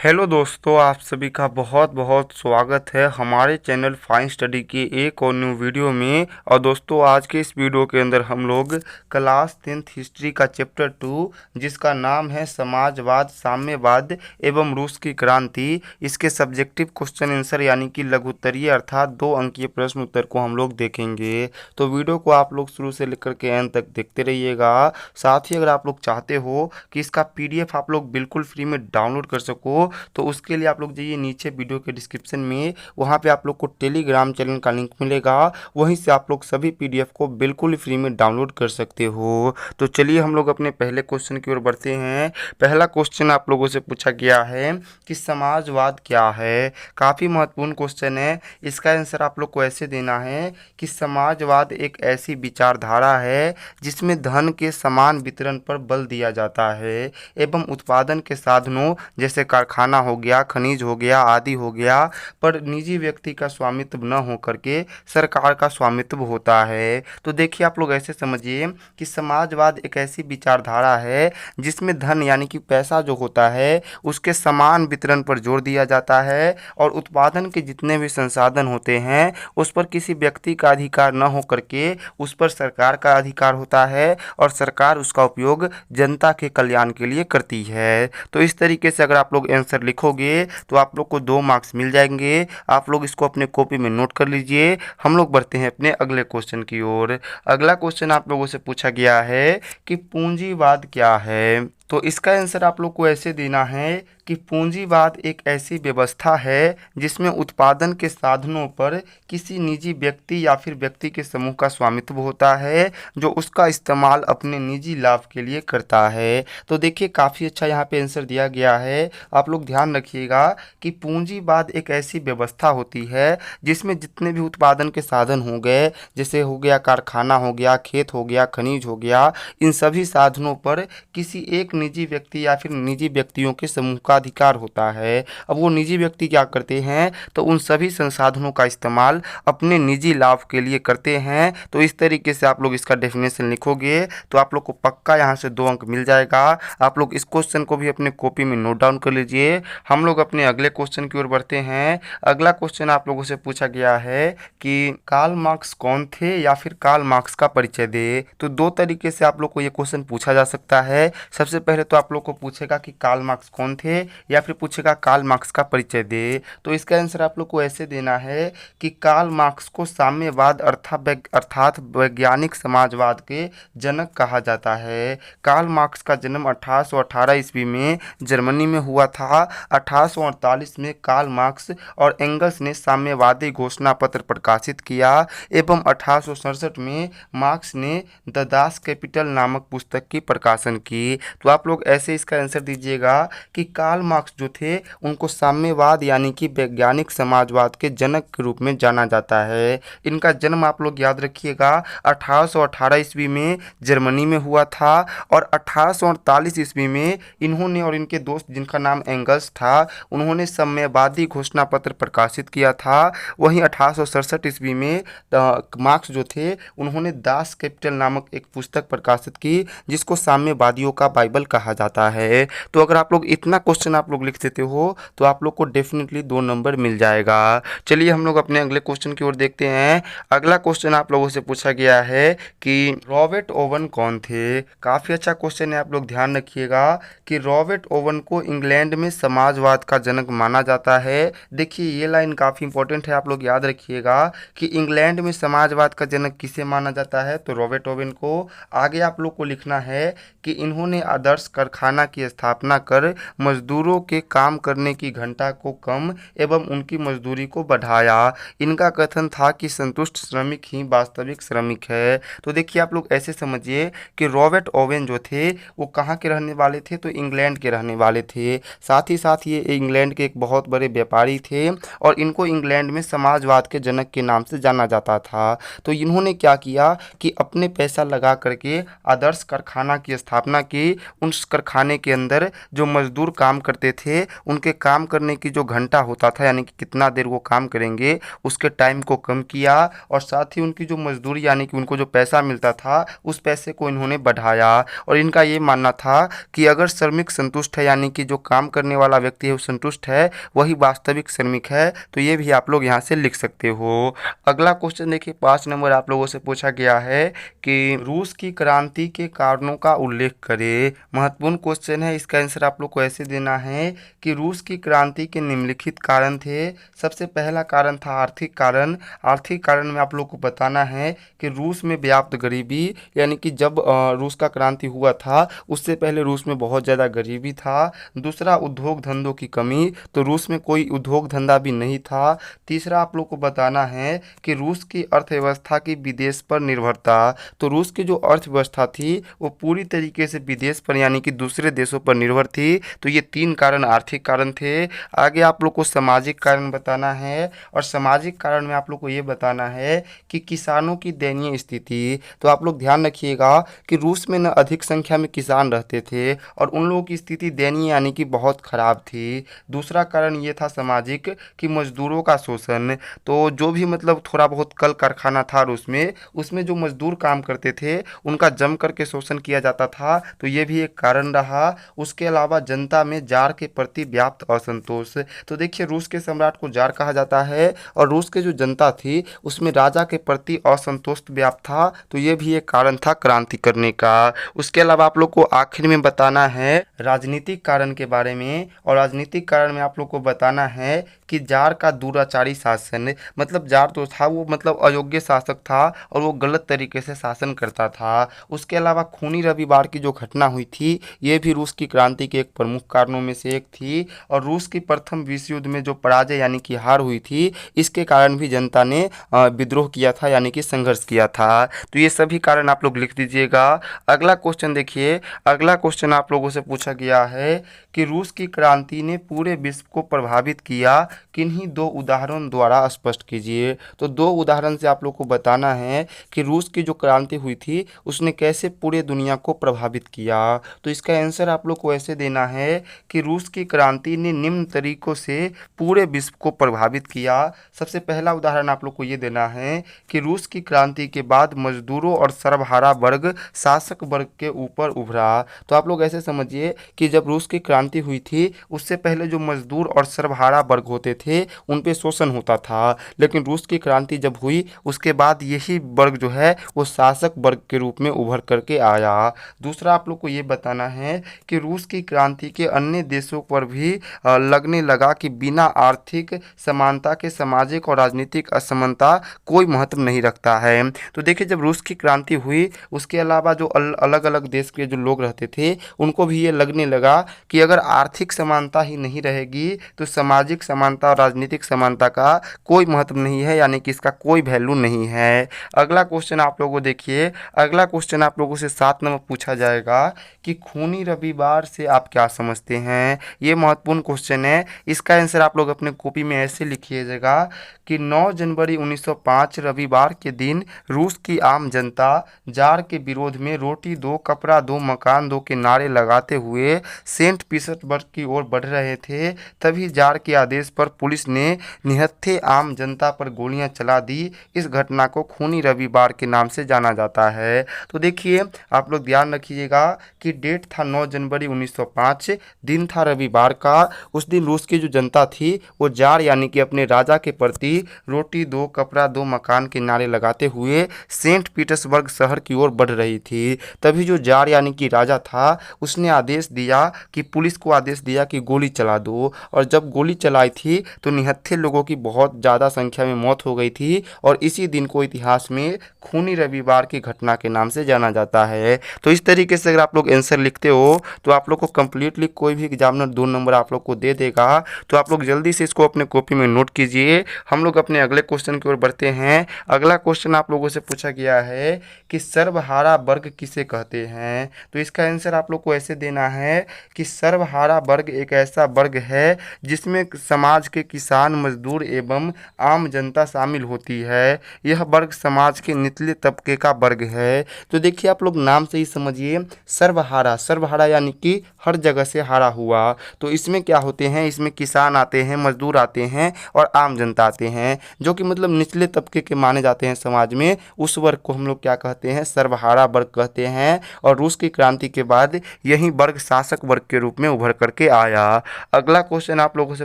Hello दोस्तों, आप सभी का बहुत बहुत स्वागत है हमारे चैनल फाइन स्टडी की एक और न्यू वीडियो में। और दोस्तों, आज के इस वीडियो के अंदर हम लोग क्लास 10th हिस्ट्री का चैप्टर 2 जिसका नाम है समाजवाद, साम्यवाद एवं रूस की क्रांति, इसके सब्जेक्टिव क्वेश्चन आंसर यानी कि लघुत्तरीय अर्थात 2 अंकीय प्रश्न उत्तर को हम लोग देखेंगे। तो वीडियो को आप लोग शुरू से लेकर के एंड तक देखते रहिएगा। साथ ही अगर आप लोग चाहते हो कि इसका PDF आप लोग बिल्कुल फ्री में डाउनलोड कर सको तो उसके लिए आप लोग जाइए नीचे वीडियो के डिस्क्रिप्शन में, वहाँ पे आप लोग को टेलीग्राम चैनल का लिंक मिलेगा। वहीं से आप लोग सभी PDF को बिल्कुल फ्री में डाउनलोड कर सकते हो। तो चलिए हम लोग अपने पहले क्वेश्चन की ओर बढ़ते हैं। पहला क्वेश्चन आप लोगों से पूछा गया है कि समाजवाद क्या है। काफ़ी महत्वपूर्ण क्वेश्चन है। इसका आंसर आप लोग को ऐसे देना है कि समाजवाद एक ऐसी विचारधारा है जिसमें धन के समान वितरण पर बल दिया जाता है एवं उत्पादन के साधनों जैसे कारखाना हो गया, खनिज हो गया आदि हो गया पर निजी व्यक्ति का स्वामित्व न हो करके सरकार का स्वामित्व होता है। तो देखिए आप लोग ऐसे समझिए कि समाजवाद एक ऐसी विचारधारा है जिसमें धन यानी कि पैसा जो होता है उसके समान वितरण पर जोर दिया जाता है और उत्पादन के जितने भी संसाधन होते हैं उस पर किसी व्यक्ति का अधिकार न हो करके उस पर सरकार का अधिकार होता है और सरकार उसका उपयोग जनता के कल्याण के लिए करती है। तो इस तरीके से अगर आप लोग आंसर लिखोगे तो आप लोग को 2 मार्क्स मिल जाएंगे। आप लोग इसको अपने कॉपी में नोट कर लीजिए। हम लोग बढ़ते हैं अपने अगले क्वेश्चन की ओर। अगला क्वेश्चन आप लोगों से पूछा गया है कि पूंजीवाद क्या है। तो इसका आंसर आप लोग को ऐसे देना है कि पूंजीवाद एक ऐसी व्यवस्था है जिसमें उत्पादन के साधनों पर किसी निजी व्यक्ति या फिर व्यक्ति के समूह का स्वामित्व होता है जो उसका इस्तेमाल अपने निजी लाभ के लिए करता है। तो देखिए काफ़ी अच्छा यहाँ पे आंसर दिया गया है। आप लोग ध्यान रखिएगा कि पूंजीवाद एक ऐसी व्यवस्था होती है जिसमें जितने भी उत्पादन के साधन हो गए, जैसे हो गया कारखाना हो गया, खेत हो गया, खनिज हो गया, इन सभी साधनों पर किसी एक निजी व्यक्ति या फिर निजी व्यक्तियों के समूह का अधिकार होता है। अब वो निजी व्यक्ति क्या करते हैं तो उन सभी संसाधनों का इस्तेमाल अपने निजी लाभ के लिए करते हैं। तो इस तरीके से आप लोग इसका डेफिनेशन लिखोगे तो आप लोग को पक्का यहाँ से 2 अंक मिल जाएगा। आप लोग इस क्वेश्चन को भी अपने कॉपी में नोट डाउन कर लीजिए। हम लोग अपने अगले क्वेश्चन की ओर बढ़ते हैं। अगला क्वेश्चन आप लोगों से पूछा गया है कि कार्ल मार्क्स कौन थे या फिर कार्ल मार्क्स का परिचय दे। तो 2 तरीके से आप लोग को ये क्वेश्चन पूछा जा सकता है। सबसे पहले तो आप लोग को पूछेगा कि कार्ल मार्क्स कौन थे या फिर पूछेगा कार्ल मार्क्स का परिचय दे। तो इसका आंसर आप लोग को ऐसे देना है कि कार्ल मार्क्स को साम्यवाद अर्थात वैज्ञानिक समाजवाद के जनक कहा जाता है। कार्ल मार्क्स का जन्म 1818 ईस्वी में जर्मनी में हुआ था। 1848 में कार्ल मार्क्स और एंगल्स ने साम्यवादी घोषणा पत्र प्रकाशित किया एवं 1867 में मार्क्स ने द दास कैपिटल नामक पुस्तक की प्रकाशन की। तो आप लोग ऐसे इसका आंसर दीजिएगा कि कार्ल मार्क्स जो थे उनको साम्यवाद यानी कि वैज्ञानिक समाजवाद के जनक के रूप में जाना जाता है। इनका जन्म आप लोग याद रखिएगा 1818 ईस्वी में जर्मनी में हुआ था और 1848 ईस्वी में इन्होंने और इनके दोस्त जिनका नाम एंगल्स था उन्होंने साम्यवादी घोषणा पत्र प्रकाशित किया था। वहीं 1867 ईस्वी में मार्क्स जो थे उन्होंने दास कैपिटल नामक एक पुस्तक प्रकाशित की जिसको साम्यवादियों का बाइबल कहा जाता है। तो अगर आप लोग इतना क्वेश्चन आप लोग लिख देते हो तो आप लोग को डेफिनेटली 2 नंबर मिल जाएगा। चलिए हम लोग अपने अगले क्वेश्चन की ओर देखते हैं। अगला क्वेश्चन आप लोगों से पूछा गया है कि रॉबर्ट ओवन कौन थे। काफ़ी अच्छा क्वेश्चन है। आप लोग ध्यान रखिएगा कि रॉबर्ट ओवन को इंग्लैंड में समाजवाद का जनक माना जाता है। देखिए ये लाइन काफ़ी इंपॉर्टेंट है। आप लोग याद रखिएगा कि इंग्लैंड में समाजवाद का जनक किसे माना जाता है तो रॉबर्ट ओवन को। आगे आप लोग को लिखना है कि इन्होंने आदर्श कारखाना की स्थापना कर मजदूरों के काम करने की घंटा को कम एवं उनकी मजदूरी को बढ़ाया। इनका कथन था कि संतुष्ट श्रमिक ही वास्तविक श्रमिक है। तो देखिए आप लोग ऐसे समझिए कि रॉबर्ट ओवन जो थे वो कहाँ के रहने वाले थे तो इंग्लैंड के रहने वाले थे। साथ ही साथ ये इंग्लैंड के एक बहुत बड़े व्यापारी थे और इनको इंग्लैंड में समाजवाद के जनक के नाम से जाना जाता था। तो इन्होंने क्या किया कि अपने पैसा लगा करके आदर्श कारखाना की स्थापना की। उस कारखाने के अंदर जो मजदूर काम करते थे उनके काम करने की जो घंटा होता था यानी कि कितना देर वो काम करेंगे उसके टाइम को कम किया और साथ ही उनकी जो मजदूरी यानी कि उनको जो पैसा मिलता था उस पैसे को इन्होंने बढ़ाया। और इनका ये मानना था कि अगर श्रमिक संतुष्ट है यानी कि जो काम करने वाला व्यक्ति है वो संतुष्ट है वही वास्तविक श्रमिक है। तो ये भी आप लोग यहाँ से लिख सकते हो। अगला क्वेश्चन देखिए 5 नंबर आप लोगों से पूछा गया है कि रूस की क्रांति के कारणों का उल्लेख करें। महत्वपूर्ण क्वेश्चन है, इसका आंसर आप लोग को ऐसे देना है कि रूस की क्रांति के निम्नलिखित कारण थे। सबसे पहला कारण था आर्थिक कारण। आर्थिक कारण में आप लोग को बताना है कि रूस में व्याप्त गरीबी यानी कि जब रूस का क्रांति हुआ था उससे पहले रूस में बहुत ज़्यादा गरीबी था। दूसरा उद्योग धंधों की कमी, तो रूस में कोई उद्योग धंधा भी नहीं था। तीसरा आप लोग को बताना है कि रूस की अर्थव्यवस्था की विदेश पर निर्भरता, तो रूस की जो अर्थव्यवस्था थी वो पूरी तरीके से विदेश पर यानी कि दूसरे देशों पर निर्भर थी। तो ये 3 कारण आर्थिक कारण थे। आगे आप लोग को सामाजिक कारण बताना है और सामाजिक कारण में आप लोग को ये बताना है कि किसानों की दयनीय स्थिति। तो आप लोग ध्यान रखिएगा कि रूस में न अधिक संख्या में किसान रहते थे और उन लोगों की स्थिति दयनीय यानी कि बहुत ख़राब थी। दूसरा कारण ये था सामाजिक कि मजदूरों का शोषण, तो जो भी मतलब थोड़ा बहुत कल कारखाना था रूस में उसमें जो मजदूर काम करते थे उनका जम करके शोषण किया जाता था, तो ये भी एक कारण रहा। उसके अलावा जनता में जार के प्रति व्याप्त असंतोष, तो देखिए रूस के सम्राट को जार कहा जाता है और रूस के जो जनता थी उसमें राजा के प्रति असंतोष व्याप्त था, तो ये भी एक कारण था क्रांति करने का। उसके अलावा आप लोग को आखिर में बताना है राजनीतिक कारण के बारे में, और राजनीतिक कारण में आप लोग को बताना है कि जार का दुराचारी शासन, मतलब जार तो था वो मतलब अयोग्य शासक था और वो गलत तरीके से शासन करता था। उसके अलावा खूनी रविवार की जो घटना हुई थी ये भी रूस की क्रांति के एक प्रमुख कारणों में से एक थी। और रूस की प्रथम विश्व युद्ध में जो पराजय यानी कि हार हुई थी इसके कारण भी जनता ने विद्रोह किया था यानी कि संघर्ष किया था। तो ये सभी कारण आप लोग लिख दीजिएगा। अगला क्वेश्चन देखिए, अगला क्वेश्चन आप लोगों से पूछा गया है कि रूस की क्रांति ने पूरे विश्व को प्रभावित किया, किन्हीं 2 उदाहरण द्वारा स्पष्ट कीजिए। तो 2 उदाहरण से आप लोग को बताना है कि रूस की जो क्रांति हुई थी उसने कैसे पूरे दुनिया को प्रभावित किया। तो इसका आंसर आप लोग को ऐसे देना है कि रूस की क्रांति ने निम्न तरीकों से पूरे विश्व को प्रभावित किया। सबसे पहला उदाहरण आप लोग को ये देना है कि रूस की क्रांति के बाद मजदूरों और सर्वहारा वर्ग शासक वर्ग के ऊपर उभरा। तो आप लोग ऐसे समझिए कि जब रूस की क्रांति हुई थी उससे पहले जो मजदूर और सर्वहारा वर्ग होते थे उन पे शोषण होता था, लेकिन रूस की क्रांति जब हुई उसके बाद यही वर्ग जो है वो शासक वर्ग के रूप में उभर करके आया। दूसरा आप लोग को ये बताना है कि रूस की क्रांति के अन्य देशों पर भी लगने लगा कि बिना आर्थिक समानता के सामाजिक और राजनीतिक असमानता कोई महत्व नहीं रखता है। तो देखिए जब रूस की क्रांति हुई उसके अलावा जो अलग अलग देश के जो लोग रहते थे उनको भी ये लगने लगा कि अगर आर्थिक समानता ही नहीं रहेगी तो सामाजिक समानता और राजनीतिक समानता का कोई महत्व नहीं है, यानी कि इसका कोई वैल्यू नहीं है। अगला क्वेश्चन आप लोगों को देखिए, अगला क्वेश्चन आप लोगों से 7 नंबर पूछा जाएगा कि खूनी रविवार से आप क्या समझते हैं। ये महत्वपूर्ण क्वेश्चन है, इसका आंसर आप लोग अपने कॉपी में ऐसे लिखिएगा कि 9 जनवरी 1905 रविवार के दिन रूस की आम जनता जार के विरोध में रोटी दो, कपड़ा दो, मकान दो के नारे लगाते हुए सेंट पीटर्सबर्ग की ओर बढ़ रहे थे। तभी जार के आदेश पर पुलिस ने निहत्थे आम जनता पर गोलियां चला दी। इस घटना को खूनी रविवार के नाम से जाना जाता है। तो देखिए आप लोग ध्यान रखिएगा कि डेट था 9 जनवरी 1905, दिन था रविवार का। उस दिन रूस की जो जनता थी वो जार यानी कि अपने राजा के प्रति रोटी दो, कपड़ा दो, मकान के नारे लगाते हुए सेंट पीटर्सबर्ग शहर की ओर बढ़ रही थी। तभी जो जार यानी कि राजा था उसने आदेश दिया कि पुलिस को आदेश दिया कि गोली चला दो, और जब गोली चलाई थी तो निहत्थे लोगों की बहुत ज़्यादा संख्या में मौत हो गई थी और इसी दिन को इतिहास में खूनी रविवार की घटना के नाम से जाना जाता है। तो इस तरीके से अगर आप लोग आंसर लिखते हो तो आप लोग को कम्प्लीटली कोई भी एग्जामिनर 2 नंबर आप लोग को दे देगा। तो आप लोग जल्दी से इसको अपने कॉपी में नोट कीजिए। हम लोग अपने अगले क्वेश्चन की ओर बढ़ते हैं। अगला क्वेश्चन आप लोगों से पूछा गया है कि सर्वहारा वर्ग किसे कहते हैं। तो इसका आंसर आप लोग को ऐसे देना है कि सर्वहारा वर्ग एक ऐसा वर्ग है जिसमें समाज के किसान, मजदूर एवं आम जनता शामिल होती है। यह वर्ग समाज के निचले तबके का वर्ग है। तो देखिए आप लोग नाम से ही समझिए, सर्वहारा सर्वहारा, सर्वहारा यानी कि हर जगह से हारा हुआ। तो इसमें क्या होते हैं, इसमें किसान आते हैं, मजदूर आते हैं और आम जनता आते हैं, जो कि मतलब निचले तबके के माने जाते हैं समाज में। उस वर्ग को हम लोग क्या कहते हैं, सर्वहारा वर्ग कहते हैं। और रूस की क्रांति के बाद यही वर्ग शासक वर्ग के रूप में उभर करके आया। अगला क्वेश्चन आप लोगों से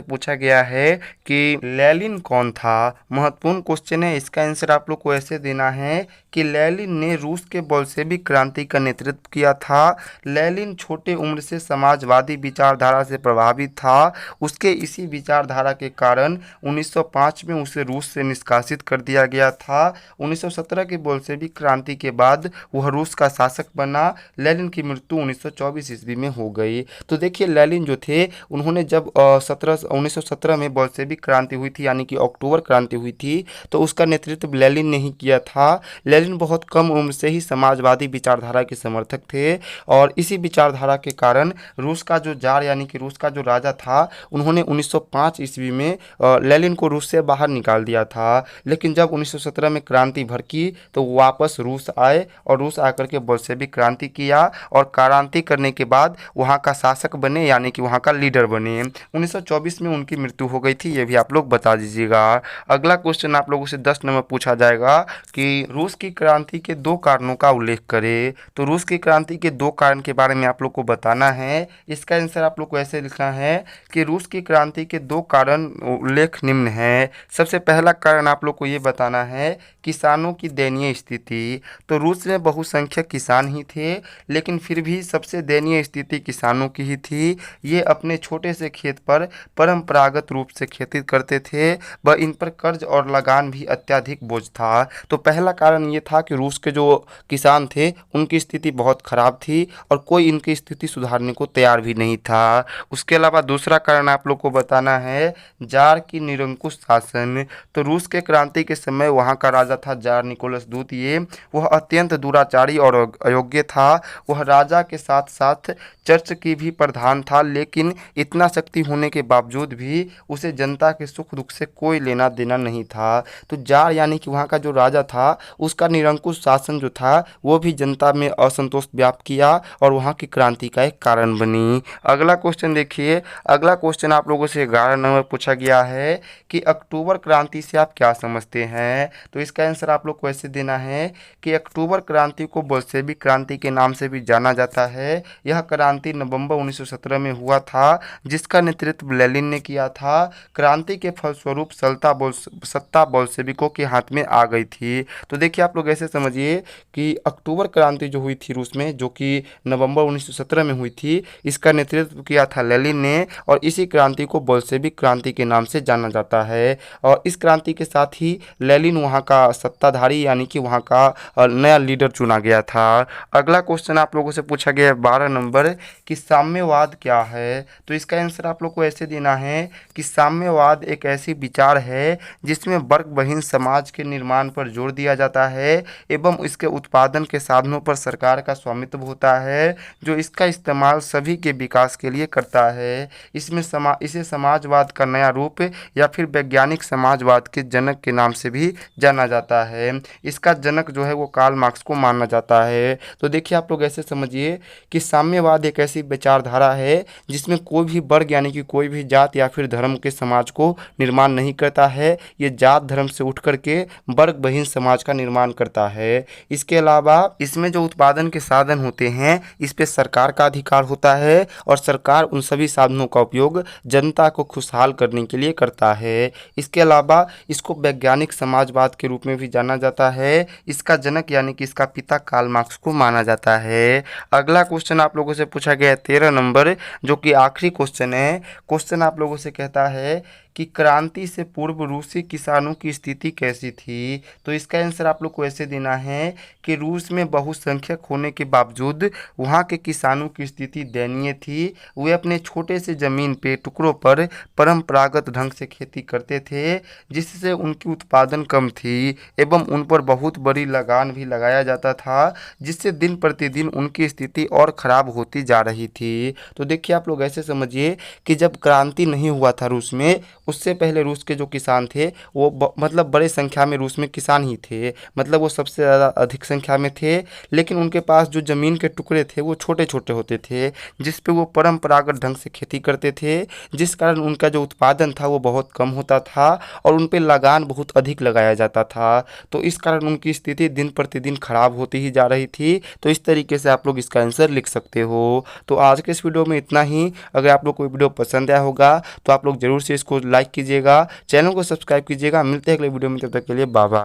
पूछा गया है कि लेनिन कौन था। महत्वपूर्ण क्वेश्चन है, इसका आंसर आप लोग को ऐसे देना है कि लेनिन ने रूस के बोल्शेविक क्रांति का नेतृत्व किया था। लेनिन छोटे उम्र से समाजवादी विचारधारा से प्रभावित था। उसके इसी विचारधारा के कारण 1905 में उसे रूस से निष्कासित कर दिया गया था। 1917 की बोल्शेविक क्रांति के बाद वह रूस का शासक बना। लेनिन की मृत्यु 1924 ईस्वी में हो गई। तो देखिए लेनिन जो थे उन्होंने जब 1917 में बोल्शेविक क्रांति हुई थी, यानी कि अक्टूबर क्रांति हुई थी, तो उसका नेतृत्व लेनिन ने ही किया था। लेनिन बहुत कम उम्र से ही समाजवादी विचारधारा के समर्थक थे और इसी विचारधारा के कारण रूस का जो जार यानी कि रूस का जो राजा था, उन्होंने 1905 ईस्वी में लेनिन को रूस से बाहर निकाल दिया था। लेकिन जब 1917 में क्रांति भड़की तो वापस रूस आए और रूस आकर के बोल्शेविक क्रांति किया और क्रांति करने के बाद वहाँ का शासक बने, यानी कि वहाँ का लीडर बने। 1924 में उनकी मृत्यु हो गई थी, ये भी आप लोग बता दीजिएगा। अगला क्वेश्चन आप लोगों से 10 नंबर पूछा जाएगा कि रूस की क्रांति के 2 कारणों का उल्लेख करें। तो रूस की क्रांति के 2 कारण के बारे में आप लोग को बताना है। इसका आंसर आप लोग को ऐसे लिखना है कि रूस की क्रांति के 2 कारण उल्लेख निम्न है। सबसे पहला कारण आप लोग को ये बताना है किसानों की दयनीय स्थिति। तो रूस में बहुसंख्यक किसान ही थे, लेकिन फिर भी सबसे दयनीय स्थिति किसानों की ही थी। ये अपने छोटे से खेत पर परंपरागत रूप से खेती करते थे, व इन पर कर्ज और लगान भी अत्यधिक बोझ था। तो पहला कारण ये था कि रूस के जो किसान थे उनकी स्थिति बहुत ख़राब थी और कोई इनकी स्थिति सुधारने को तैयार भी नहीं था। उसके अलावा दूसरा कारण आप लोग को बताना है जार की निरंकुश शासन। तो रूस के क्रांति के समय वहाँ का राजा था जार निकोलस द्वितीय। वह अत्यंत दुराचारी और अयोग्य था। वह राजा के साथ साथ चर्च की भी प्रधान था, लेकिन इतना शक्ति होने के बावजूद भी उसे जनता के सुख दुख से कोई लेना देना नहीं था। तो जार यानी कि वहाँ का जो राजा था उसका निरंकुश शासन जो था वो भी जनता में असंतोष व्याप्त किया और वहाँ की क्रांति का एक कारण बनी। अगला क्वेश्चन देखिए, अगला क्वेश्चन आप लोगों से 11 नंबर पूछा गया है कि अक्टूबर क्रांति से आप क्या समझते हैं। तो इसका आंसर आप लोग को ऐसे देना है कि अक्टूबर क्रांति को बोल्शेविक क्रांति के नाम से भी जाना जाता है। यह क्रांति नवंबर 1917 में हुआ था, जिसका नेतृत्व लेनिन ने किया था। क्रांति के फलस्वरूप सत्ता बोल्शेविकों के हाथ में आ गई थी। तो देखिए आप लोग ऐसे समझिए कि अक्टूबर क्रांति जो हुई थी रूस में, जो कि नवंबर 1917 में हुई थी, इसका नेतृत्व किया था लेनिन ने और इसी क्रांति को बोल्शेविक क्रांति के नाम से जाना जाता है। और इस क्रांति के साथ ही लेनिन वहाँ का सत्ताधारी यानी कि वहाँ का नया लीडर चुना गया था। अगला क्वेश्चन आप लोगों से पूछा गया है 12 नंबर कि साम्यवाद क्या है। तो इसका आंसर आप लोग को ऐसे देना है कि साम्यवाद एक ऐसी विचार है जिसमें वर्ग बहीन समाज के निर्माण पर जोर दिया जाता है एवं इसके उत्पादन के साधनों पर सरकार का स्वामित्व होता है, जो इसका इस्तेमाल सभी के विकास के लिए करता है। इसमें इसे समाजवाद का नया रूप या फिर वैज्ञानिक समाजवाद के जनक के नाम से भी जाना जाता है। इसका जनक जो है वो कार्ल मार्क्स को माना जाता है। तो देखिए आप लोग ऐसे समझिए कि साम्यवाद एक ऐसी विचारधारा है जिसमें कोई भी वर्ग यानी कि कोई भी जात या फिर धर्म के समाज को निर्माण नहीं करता है। ये जात धर्म से उठ करके वर्ग बहीन समाज का निर्माण करता है। इसके अलावा इसमें जो उत्पादन के साधन होते हैं इस पे सरकार का अधिकार होता है और सरकार उन सभी साधनों का उपयोग जनता को खुशहाल करने के लिए करता है। इसके अलावा इसको वैज्ञानिक समाजवाद के रूप में भी जाना जाता है। इसका जनक यानी कि इसका पिता कार्ल मार्क्स को माना जाता है। अगला क्वेश्चन आप लोगों से पूछा गया है 13 नंबर, जो कि आखिरी क्वेश्चन है। क्वेश्चन आप लोगों से कहता है कि क्रांति से पूर्व रूसी किसानों की स्थिति कैसी थी। तो इसका आंसर आप लोग को ऐसे देना है कि रूस में बहुसंख्यक होने के बावजूद वहाँ के किसानों की स्थिति दयनीय थी। वे अपने छोटे से ज़मीन पे टुकड़ों पर परंपरागत ढंग से खेती करते थे, जिससे उनकी उत्पादन कम थी एवं उन पर बहुत बड़ी लगान भी लगाया जाता था, जिससे दिन प्रतिदिन उनकी स्थिति और ख़राब होती जा रही थी। तो देखिए आप लोग ऐसे समझिए कि जब क्रांति नहीं हुआ था रूस में, उससे पहले रूस के जो किसान थे वो मतलब बड़े संख्या में रूस में किसान ही थे, मतलब वो सबसे ज़्यादा अधिक संख्या में थे। लेकिन उनके पास जो ज़मीन के टुकड़े टुकड़े थे वो छोटे छोटे होते थे, जिस पे वो परंपरागत ढंग से खेती करते थे, जिस कारण उनका जो उत्पादन था वो बहुत कम होता था और उन पे लगान बहुत अधिक लगाया जाता था। तो इस कारण उनकी स्थिति दिन प्रतिदिन खराब होती ही जा रही थी। तो इस तरीके से आप लोग इसका आंसर लिख सकते हो। तो आज के इस वीडियो में इतना ही। अगर आप लोग को वीडियो पसंद आया होगा तो आप लोग जरूर से इसको लाइक कीजिएगा, चैनल को सब्सक्राइब कीजिएगा। मिलते हैं अगले वीडियो में, तब तक के लिए बाय बाय।